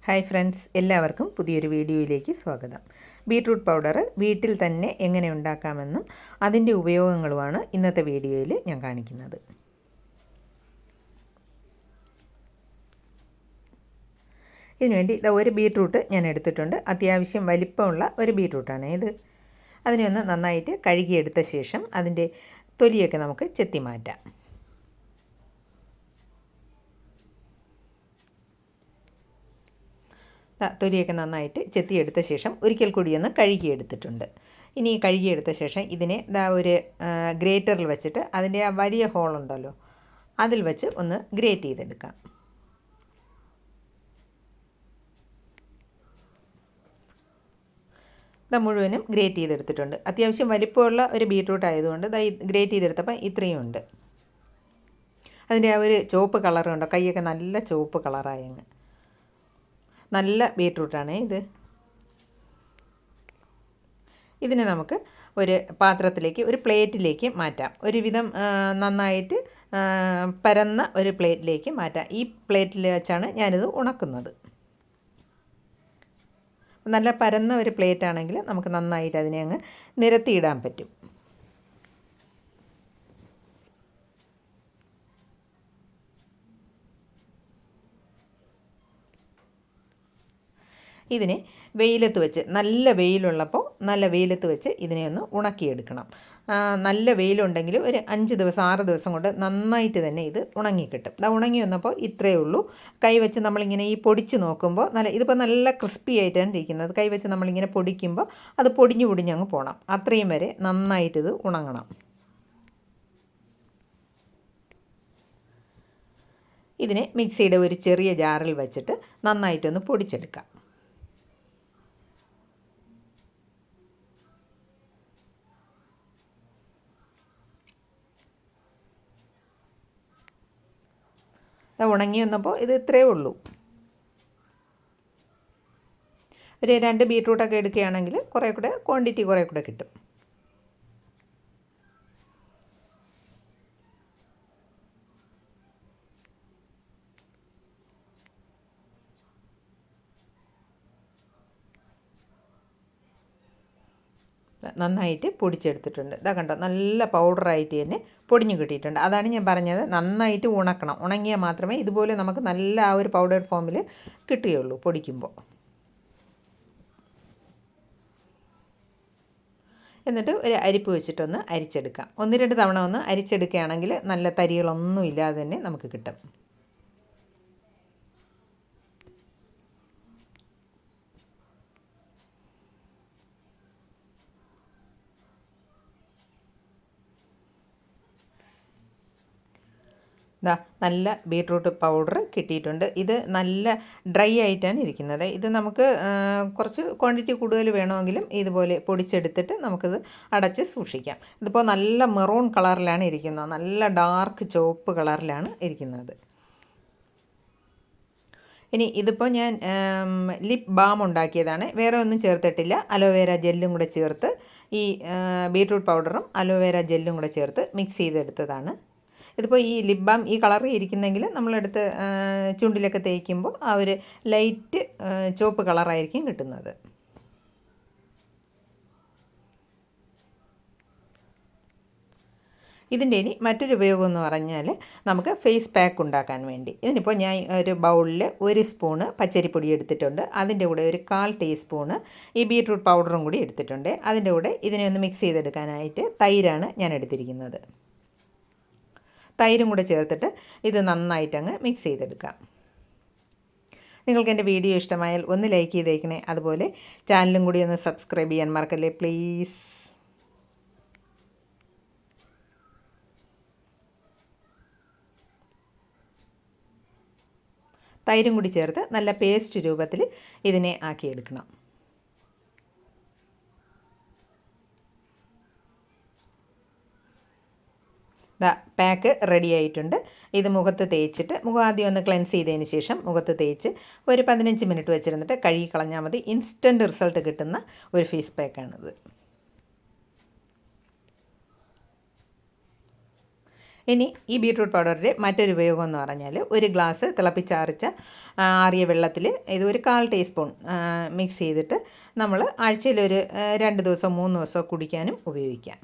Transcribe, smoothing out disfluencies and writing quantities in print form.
Hi friends, എല്ലാവർക്കും പുതിയൊരു വീഡിയോയിലേക്ക് സ്വാഗതം. ബീട്രൂട്ട് പൗഡർ വീട്ടിൽ തന്നെ എങ്ങനെ ഉണ്ടാക്കാമെന്നും അതിൻ്റെ ഉപയോഗങ്ങളുമാണ് ഇന്നത്തെ വീഡിയോയിൽ ഞാൻ കാണിക്കുന്നത്. ഇതിനുവേണ്ടി ഒരു ബീട്രൂട്ട് ഞാൻ എടുത്തിട്ടുണ്ട്. അത്യാവശ്യം വലിപ്പമുള്ള ഒരു ബീട്രൂട്ടാണ് ഇത്. അതിനെ ഒന്ന് നന്നായിട്ട് കഴുകിയെടുത്ത ശേഷം അതിൻ്റെ തൊലിയൊക്കെ നമുക്ക് ചെത്തി മാറ്റാം. തൊലിയൊക്കെ നന്നായിട്ട് ചെത്തിയെടുത്ത ശേഷം ഒരിക്കൽ കൂടി ഒന്ന് കഴുകിയെടുത്തിട്ടുണ്ട്. ഇനി കഴുകിയെടുത്ത ശേഷം ഇതിനെ ഒരു ഗ്രേറ്ററിൽ വെച്ചിട്ട് അതിൻ്റെ ആ വലിയ ഹോളുണ്ടല്ലോ അതിൽ വെച്ച് ഒന്ന് ഗ്രേറ്റ് ചെയ്തെടുക്കാം. മുഴുവനും ഗ്രേറ്റ് ചെയ്തെടുത്തിട്ടുണ്ട്. അത്യാവശ്യം വലിപ്പമുള്ള ഒരു ബീട്രൂട്ട് ആയതുകൊണ്ട് ഗ്രേറ്റ് ചെയ്തെടുത്തപ്പോൾ ഇത്രയും ഉണ്ട്. അതിൻ്റെ ആ ഒരു ചുവപ്പ് കളറുണ്ടോ, കൈയൊക്കെ നല്ല ചുവപ്പ് കളറായങ്ങ്. നല്ല ബീട്രൂട്ടാണ് ഇത്. ഇതിനെ നമുക്ക് ഒരു പാത്രത്തിലേക്ക്, ഒരു പ്ലേറ്റിലേക്ക് മാറ്റാം. ഒരുവിധം നന്നായിട്ട് പരന്ന ഒരു പ്ലേറ്റിലേക്ക് മാറ്റാം. ഈ പ്ലേറ്റിൽ വെച്ചാണ് ഞാനിത് ഉണക്കുന്നത്. നല്ല പരന്ന ഒരു പ്ലേറ്റ് ആണെങ്കിൽ നമുക്ക് നന്നായിട്ട് അതിനെ അങ്ങ് നിരത്തിയിടാൻ പറ്റും. ഇതിനെ വെയിലത്ത് വെച്ച്, നല്ല വെയിലുള്ളപ്പോൾ നല്ല വെയിലത്ത് വെച്ച് ഇതിനെ ഒന്ന് ഉണക്കിയെടുക്കണം. നല്ല വെയിലുണ്ടെങ്കിൽ ഒരു 5 ദിവസം 6 ദിവസം കൊണ്ട് നന്നായിട്ട് തന്നെ ഇത് ഉണങ്ങിക്കിട്ടും. ഉണങ്ങി വന്നപ്പോൾ ഇത്രയേ ഉള്ളൂ. കൈ വെച്ച് നമ്മളിങ്ങനെ ഈ പൊടിച്ച് നോക്കുമ്പോൾ ഇതിപ്പോൾ നല്ല ക്രിസ്പി ആയിട്ടാണ് ഇരിക്കുന്നത്. കൈ വെച്ച് നമ്മളിങ്ങനെ പൊടിക്കുമ്പോൾ അത് പൊടിഞ്ഞങ്ങ് പോകണം. അത്രയും വരെ നന്നായിട്ടിത് ഉണങ്ങണം. ഇതിനെ മിക്സിയുടെ ഒരു ചെറിയ ജാറിൽ വെച്ചിട്ട് നന്നായിട്ടൊന്ന് പൊടിച്ചെടുക്കാം. ഉണങ്ങി വന്നപ്പോൾ ഇത് ഇത്രയേ ഉള്ളൂ. ഒരു 2 ബീട്രൂട്ടൊക്കെ എടുക്കുകയാണെങ്കിൽ ക്വാണ്ടിറ്റി കുറേ കൂടെ കിട്ടും. നന്നായിട്ട് പൊടിച്ചെടുത്തിട്ടുണ്ട്. കണ്ടോ, നല്ല പൗഡറായിട്ട് തന്നെ പൊടിഞ്ഞു കിട്ടിയിട്ടുണ്ട്. അതാണ് ഞാൻ പറഞ്ഞത്, നന്നായിട്ട് ഉണക്കണം. ഉണങ്ങിയാൽ മാത്രമേ ഇതുപോലെ നമുക്ക് നല്ല ആ ഒരു പൗഡർ ഫോമിൽ കിട്ടുകയുള്ളൂ പൊടിക്കുമ്പോൾ. എന്നിട്ട് ഒരു അരിപ്പ് വെച്ചിട്ടൊന്ന് അരിച്ചെടുക്കാം. 1-2 തവണ ഒന്ന് അരിച്ചെടുക്കുകയാണെങ്കിൽ നല്ല തരികളൊന്നും ഇല്ലാതെ തന്നെ നമുക്ക് കിട്ടും. നല്ല ബീട്രൂട്ട് പൗഡർ കിട്ടിയിട്ടുണ്ട്. ഇത് നല്ല ഡ്രൈ ആയിട്ടാണ് ഇരിക്കുന്നത്. ഇത് നമുക്ക് കുറച്ച് ക്വാണ്ടിറ്റി കൂടുതൽ വേണമെങ്കിലും ഇതുപോലെ പൊടിച്ചെടുത്തിട്ട് നമുക്കിത് അടച്ച് സൂക്ഷിക്കാം. ഇതിപ്പോൾ നല്ല മെറൂൺ കളറിലാണ് ഇരിക്കുന്നത്. നല്ല ഡാർക്ക് ചുവപ്പ് കളറിലാണ് ഇരിക്കുന്നത്. ഇനി ഇതിപ്പോൾ ഞാൻ ലിപ് ബാം ഉണ്ടാക്കിയതാണ്. വേറെ ഒന്നും ചേർത്തിട്ടില്ല. അലോവേര ജെല്ലും കൂടെ ചേർത്ത്, ഈ ബീട്രൂട്ട് പൗഡറും അലോവേര ജെല്ലും കൂടെ ചേർത്ത് മിക്സ് ചെയ്തെടുത്തതാണ്. ഇതിപ്പോൾ ഈ ലിപ് ബാം ഈ കളറ് ഇരിക്കുന്നെങ്കിൽ നമ്മളെടുത്ത് ചുണ്ടിലൊക്കെ തേക്കുമ്പോൾ ആ ഒരു ലൈറ്റ് ചുവപ്പ് കളറായിരിക്കും കിട്ടുന്നത്. ഇതിൻ്റെ ഇനി മറ്റൊരു ഉപയോഗം എന്ന് പറഞ്ഞാൽ നമുക്ക് ഫേസ് പാക്ക് ഉണ്ടാക്കാൻ വേണ്ടി. ഇതിനിപ്പോൾ ഞാൻ ഒരു ബൗളിൽ 1 സ്പൂണ് പച്ചരിപ്പൊടി എടുത്തിട്ടുണ്ട്. അതിൻ്റെ കൂടെ ഒരു 1/4 ടീസ്പൂണ് ഈ ബീട്രൂട്ട് പൗഡറും കൂടി എടുത്തിട്ടുണ്ട്. അതിൻ്റെ കൂടെ ഇതിനെ ഒന്ന് മിക്സ് ചെയ്തെടുക്കാനായിട്ട് തൈരാണ് ഞാൻ എടുത്തിരിക്കുന്നത്. തൈരും കൂടെ ചേർത്തിട്ട് ഇത് നന്നായിട്ടങ്ങ് മിക്സ് ചെയ്തെടുക്കാം. നിങ്ങൾക്ക് എൻ്റെ വീഡിയോ ഇഷ്ടമായാൽ ഒന്ന് ലൈക്ക് ചെയ്തേക്കണേ. അതുപോലെ ചാനലും കൂടി ഒന്ന് സബ്സ്ക്രൈബ് ചെയ്യാൻ മറക്കല്ലേ പ്ലീസ്. തൈരും കൂടി ചേർത്ത് നല്ല പേസ്റ്റ് രൂപത്തിൽ ഇതിനെ ആക്കിയെടുക്കണം. പാക്ക് റെഡി ആയിട്ടുണ്ട്. ഇത് മുഖത്ത് തേച്ചിട്ട്, മുഖം ആദ്യം ഒന്ന് ക്ലെൻസ് ചെയ്തതിന് ശേഷം മുഖത്ത് തേച്ച് ഒരു 15 മിനിറ്റ് വെച്ചിരുന്നിട്ട് കഴുകി കളഞ്ഞാൽ മതി. ഇൻസ്റ്റൻറ്റ് റിസൾട്ട് കിട്ടുന്ന ഒരു ഫേസ് പാക്കാണിത്. ഇനി ഈ ബീട്രൂട്ട് പൗഡറിൻ്റെ മറ്റൊരു ഉപയോഗം എന്ന് പറഞ്ഞാൽ ഒരു ഗ്ലാസ് തിളപ്പിച്ചാറിച്ച ആറിയ വെള്ളത്തിൽ ഇത് ഒരു 1/4 ടീസ്പൂൺ മിക്സ് ചെയ്തിട്ട് നമ്മൾ ആഴ്ചയിലൊരു 2 ദിവസം 3 ദിവസം കുടിക്കാനും ഉപയോഗിക്കാം.